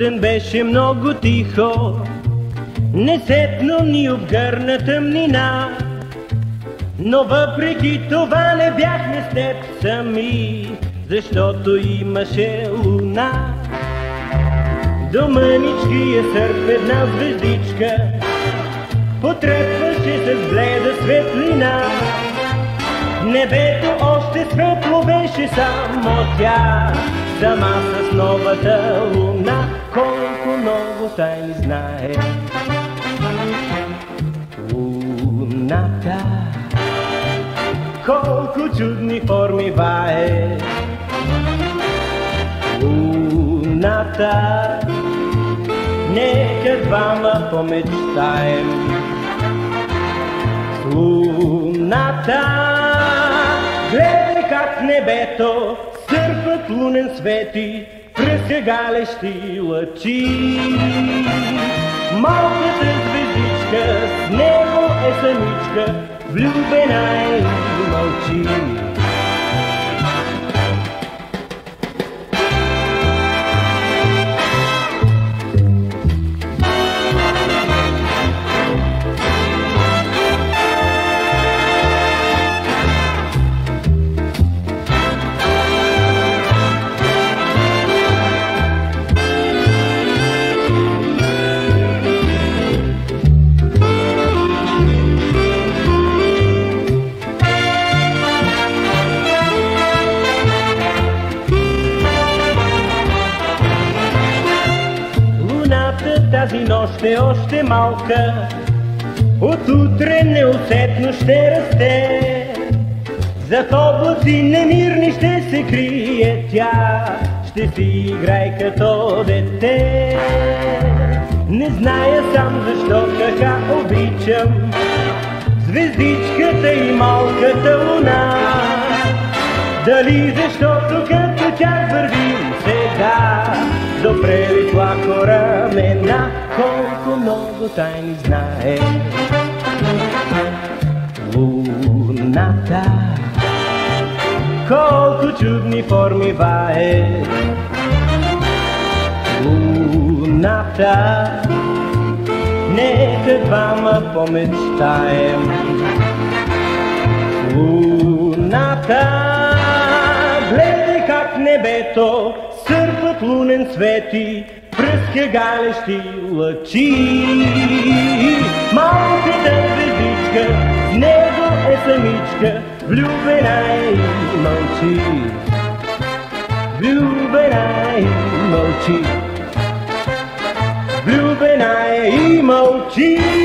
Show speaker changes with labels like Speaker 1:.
Speaker 1: сутрин беше много тихо, несетно ни обгърна тъмнина, но въпреки това не бяхме с теб сами, защото имаше луна. До мъничкия сърп една звездичка потрепваше с бледа светлина. Небето още светло беше, само тя сама с новата луна. Колко много тайни знае луната, колко чудни форми вае луната. Нека двама помечтаем с луната. Гледай как небето сърпът лунен свети, пръска галещи лъчи. Малката звездичка с него е самичка, влюбена е и мълчи. Тази нощ е още малка, от утре неусетно ще расте. Зад облаци немирни ще се крие тя, ще си играй като дете. Не зная сам защо така обичам звездичката и малката луна. Дали защото като тях вървим сега до прелитла рамена, колко много тайни знае луната, колко чудни форми вае луната. Нека двама помечтаем луната. Гледай как небето сърпът лунен свети, пръска галещи лъчи. Малката звездичка с него е самичка, влюбена е и мълчи. Влюбена е и мълчи. Влюбена е и мълчи.